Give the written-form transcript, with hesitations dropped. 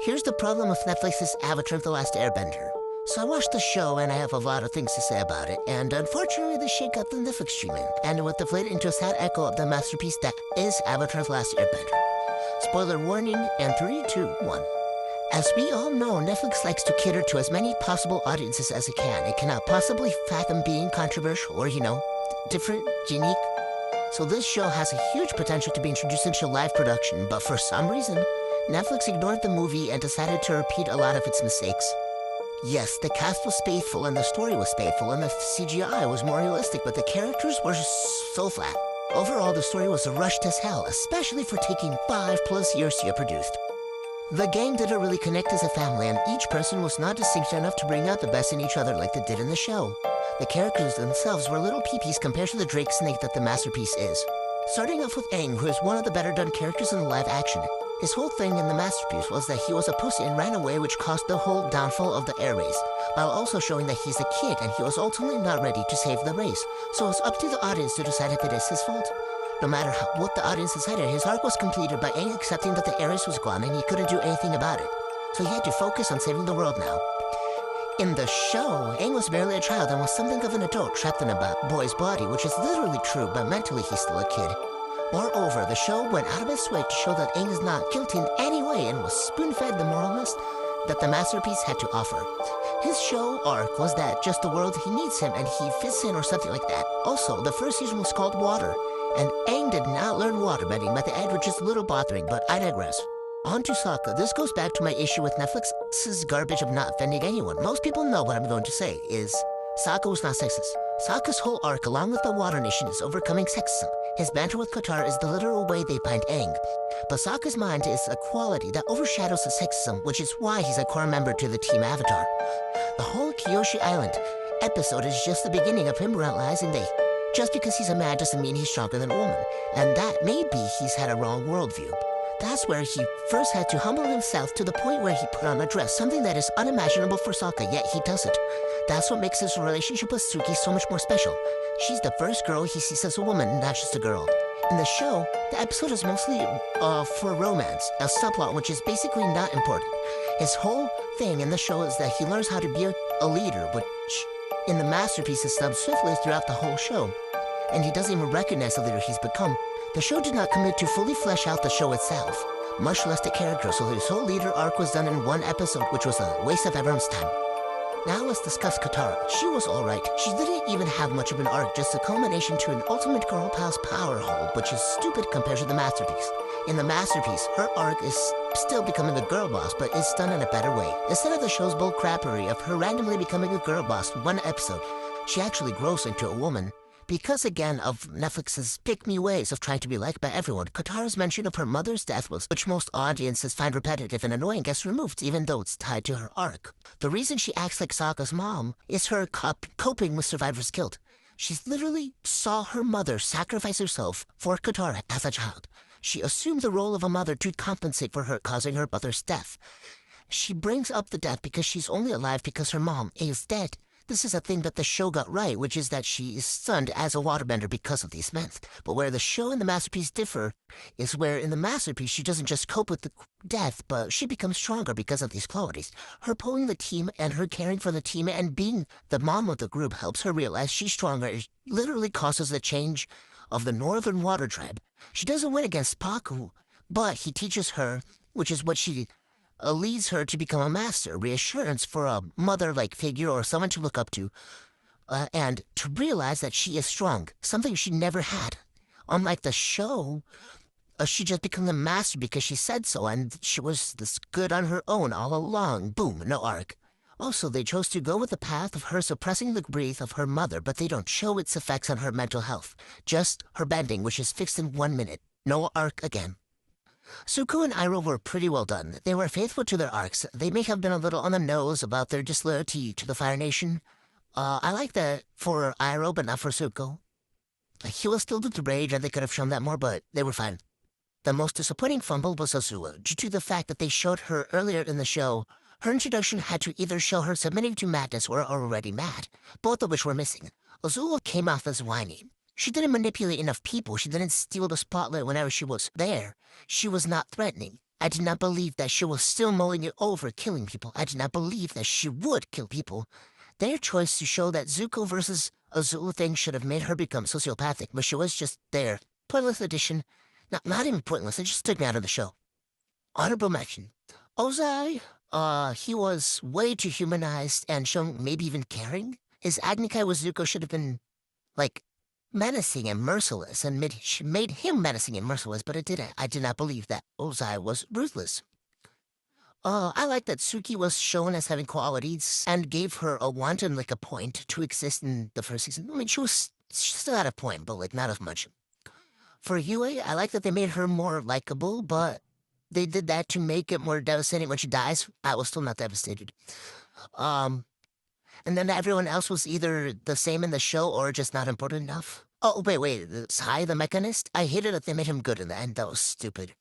Here's the problem with Netflix's Avatar: The Last Airbender. So I watched the show and I have a lot of things to say about it, and unfortunately the shit got the Netflix streaming, and it would deflate into a sad echo of the masterpiece that is Avatar: The Last Airbender. Spoiler warning, and 3, 2, 1. As we all know, Netflix likes to cater to as many possible audiences as it can. It cannot possibly fathom being controversial or, different, unique. So this show has a huge potential to be introduced into live production, but for some reason, Netflix ignored the movie and decided to repeat a lot of its mistakes. Yes, the cast was faithful and the story was faithful and the CGI was more realistic, but the characters were so flat. Overall, the story was rushed as hell, especially for taking 5+ years to get produced. The gang didn't really connect as a family, and each person was not distinct enough to bring out the best in each other like they did in the show. The characters themselves were little peepees compared to the Drake snake that the masterpiece is. Starting off with Aang, who is one of the better done characters in the live action. His whole thing in the masterpiece was that he was a pussy and ran away, which caused the whole downfall of the air race, while also showing that he's a kid and he was ultimately not ready to save the race, so it's up to the audience to decide if it is his fault. No matter what the audience decided, his arc was completed by Aang accepting that the air race was gone and he couldn't do anything about it, so he had to focus on saving the world now. In the show, Aang was barely a child and was something of an adult trapped in a boy's body, which is literally true, but mentally he's still a kid. Moreover, the show went out of its way to show that Aang is not guilty in any way and was spoon-fed the moralness that the masterpiece had to offer. His show arc was that just the world he needs him and he fits in or something like that. Also, the first season was called Water, and Aang did not learn waterbending by the end, which is a little bothering, but I digress. On to Sokka. This goes back to my issue with Netflix's garbage of not offending anyone. Most people know what I'm going to say is Sokka was not sexist. Sokka's whole arc, along with the Water Nation, is overcoming sexism. His banter with Katara is the literal way they find Aang. But Sokka's mind is a quality that overshadows the sexism, which is why he's a core member to the Team Avatar. The whole Kyoshi Island episode is just the beginning of him realizing that just because he's a man doesn't mean he's stronger than a woman, and that maybe he's had a wrong worldview. That's where he first had to humble himself to the point where he put on a dress, something that is unimaginable for Sokka, yet he does it. That's what makes his relationship with Suki so much more special. She's the first girl he sees as a woman, not just a girl. In the show, the episode is mostly for romance, a subplot which is basically not important. His whole thing in the show is that he learns how to be a leader, which in the masterpiece is dubbed swiftly throughout the whole show, and he doesn't even recognize the leader he's become. The show did not commit to fully flesh out the show itself, much less the character, so his whole leader arc was done in one episode, which was a waste of everyone's time. Now let's discuss Katara. She was alright. She didn't even have much of an arc, just a culmination to an ultimate girl pals power hole, which is stupid compared to the masterpiece. In the masterpiece, her arc is still becoming a girl boss, but it's done in a better way. Instead of the show's bull crappery of her randomly becoming a girl boss in one episode, she actually grows into a woman. Because again of Netflix's pick-me ways of trying to be liked by everyone, Katara's mention of her mother's death, which most audiences find repetitive and annoying, gets removed, even though it's tied to her arc. The reason she acts like Sokka's mom is her coping with survivor's guilt. She literally saw her mother sacrifice herself for Katara as a child. She assumed the role of a mother to compensate for her causing her mother's death. She brings up the death because she's only alive because her mom is dead. This is a thing that the show got right, which is that she is stunned as a waterbender because of these myths. But where the show and the masterpiece differ is where in the masterpiece she doesn't just cope with the death, but she becomes stronger because of these qualities. Her pulling the team and her caring for the team and being the mom of the group helps her realize she's stronger. It literally causes the change of the Northern Water Tribe. She doesn't win against Paku, but he teaches her, which is what she leads her to become a master, reassurance for a mother-like figure or someone to look up to, and to realize that she is strong, something she never had. Unlike the show, she just became a master because she said so, and she was this good on her own all along. Boom, no arc. Also, they chose to go with the path of her suppressing the grief of her mother, but they don't show its effects on her mental health. Just her bending, which is fixed in 1 minute. No arc again. Zuko and Iroh were pretty well done. They were faithful to their arcs. They may have been a little on the nose about their disloyalty to the Fire Nation. I like that for Iroh, but not for Zuko. He was still with the rage, and they could have shown that more, but they were fine. The most disappointing fumble was Azula, due to the fact that they showed her earlier in the show. Her introduction had to either show her submitting to madness or already mad, both of which were missing. Azula came off as whiny. She didn't manipulate enough people. She didn't steal the spotlight whenever she was there. She was not threatening. I did not believe that she was still mulling it over killing people. I did not believe that she would kill people. Their choice to show that Zuko versus Azula thing should have made her become sociopathic, but she was just there. Pointless addition. Not even pointless, it just took me out of the show. Honorable mention. Ozai, he was way too humanized and shown maybe even caring. His Agni Kai with Zuko should have been, like, menacing and merciless, and she made him menacing and merciless, but it didn't. I did not believe that Ozai was ruthless. I like that Suki was shown as having qualities and gave her a wanton, like, a point to exist in the first season. I mean, she still had a point, but, like, not as much. For Yue, I like that they made her more likable, but they did that to make it more devastating when she dies. I was still not devastated. Um, and then everyone else was either the same in the show or just not important enough. Oh, wait, Sai, the Mechanist? I hated that they made him good in the end. That was stupid.